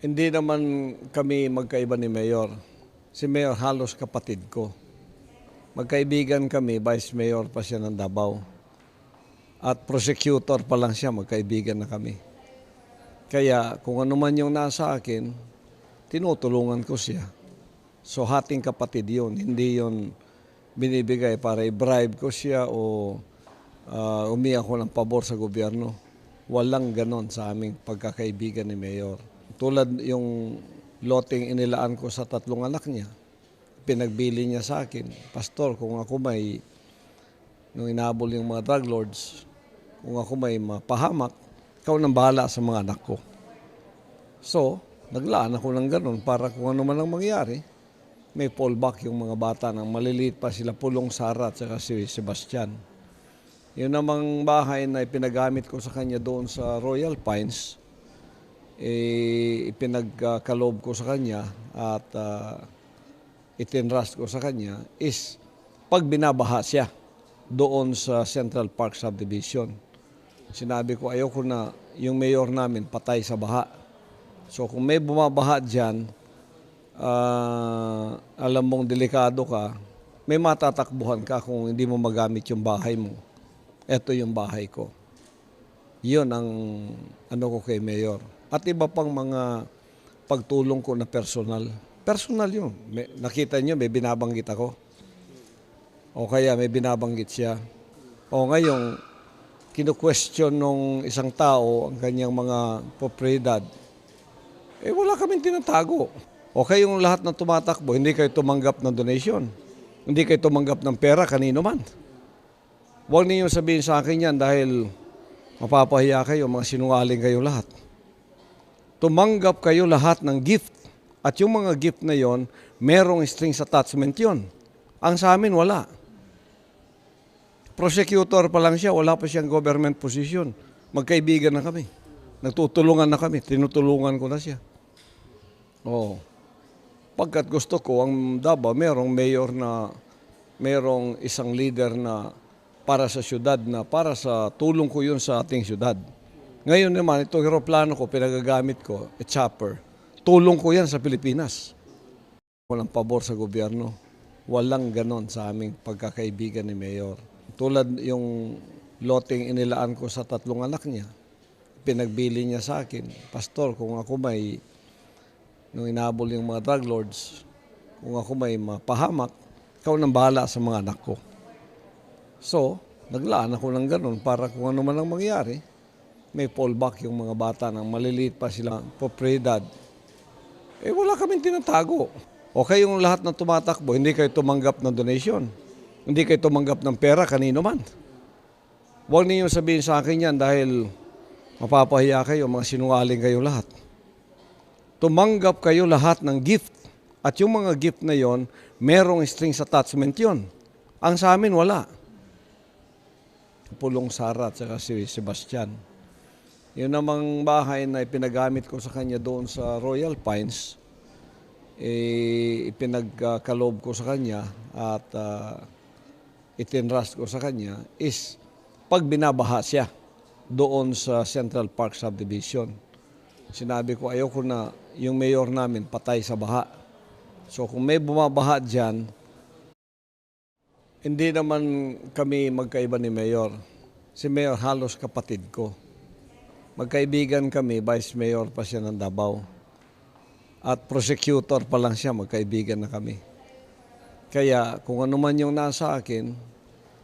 Hindi naman kami magkaiba ni Mayor. Si Mayor halos kapatid ko. Magkaibigan kami, Vice Mayor pa siya ng Davao. At prosecutor pa lang siya, magkaibigan na kami. Kaya kung ano man yung nasa akin, tinutulungan ko siya. So hating kapatid yun, hindi yun binibigay para i-bribe ko siya o umiyak ko ng pabor sa gobyerno. Walang ganon sa aming pagkakaibigan ni Mayor. Tulad yung loteng inilaan ko sa 3 anak niya, pinagbili niya sa akin, Pastor, kung ako nung inabol yung mga drug lords, kung ako may mapahamak, ikaw nang bahala sa mga anak ko. So, naglaan ako ng ganun para kung ano man ang mangyari, may fallback yung mga bata ng maliliit pa sila, Pulong Sara at saka si Sebastian. Yun namang bahay na ipinagamit ko sa kanya doon sa Royal Pines, ipinagkaloob ko sa kanya at itinrust ko sa kanya is pag binabaha siya doon sa Central Park Subdivision. Sinabi ko, ayoko na yung mayor namin patay sa baha. So kung may bumabaha dyan, alam mong delikado ka, may matatakbuhan ka kung hindi mo magamit yung bahay mo. Ito yung bahay ko. Yun ang ano ko kay mayor. At iba pang mga pagtulong ko na personal. Personal yun. Nakita niyo, may binabanggit ako. O kaya may binabanggit siya. O ngayon, kinu-question nung isang tao ang kanyang mga propriedad. Wala kaming tinatago. O kayong lahat na tumatakbo, hindi kayo tumanggap ng donation. Hindi kayo tumanggap ng pera, kanino man. Huwag ninyong sabihin sa akin yan dahil mapapahiya kayo, mga sinungaling kayo lahat. Tumanggap kayo lahat ng gift. At yung mga gift na yon, merong strings attachment yon. Ang sa amin, wala. Prosecutor pa lang siya, wala pa siyang government position. Magkaibigan na kami. Nagtutulungan na kami. Tinutulungan ko na siya. Oo. Pagkat gusto ko, ang Davao, merong mayor na, merong isang leader na para sa syudad, na para sa tulong ko yun sa ating syudad. Ngayon naman, itong aeroplano ko, pinagagamit ko, chopper. Tulong ko yan sa Pilipinas. Walang pabor sa gobyerno. Walang ganon sa aming pagkakaibigan ni Mayor. Tulad yung loteng inilaan ko sa 3 anak niya, pinagbili niya sa akin, Pastor, kung ako nung inabol yung mga drug lords, kung ako may mapahamak, ikaw nang bahala sa mga anak ko. So, naglaan ako ng ganun para kung ano man ang mangyari, may fallback yung mga bata ng maliliit pa sila, propriedad. Wala kaming tinatago. O kayong lahat na tumatakbo, hindi kayo tumanggap ng donation. Hindi kayo tumanggap ng pera, kanino man. Huwag ninyong sabihin sa akin yan dahil mapapahiya kayo, mga sinungaling kayo lahat. Tumanggap kayo lahat ng gift. At yung mga gift na yon, merong strings attachment yon. Ang sa amin, wala. Pulong Sara at saka si Sebastian. Yun namang bahay na ipinagamit ko sa kanya doon sa Royal Pines, ipinagkaloob ko sa kanya at itinrust ko sa kanya is pag binabaha siya doon sa Central Park Subdivision. Sinabi ko, ayoko na yung mayor namin patay sa baha. So kung may bumabaha dyan, hindi naman kami magkaiba ni Mayor. Si Mayor halos kapatid ko. Magkaibigan kami, Vice Mayor pa siya ng Davao. At prosecutor pa lang siya, magkaibigan na kami. Kaya kung ano man yung nasa akin,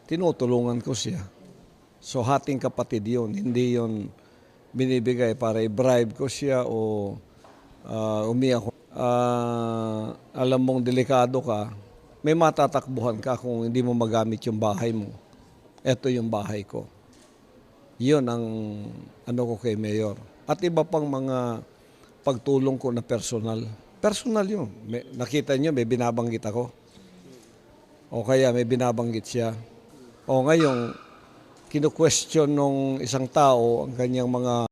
tinutulungan ko siya. So hating kapatid yun, hindi yun binibigay para i-bribe ko siya o umiyak ko. Alam mong delikado ka, may matatakbuhan ka kung hindi mo magamit yung bahay mo. Ito yung bahay ko. Yun ang ano ko kay Mayor. At iba pang mga pagtulong ko na personal. Personal yun. Nakita niyo, may binabanggit ako. O kaya may binabanggit siya. O ngayon, kinu-question nung isang tao ang kanyang mga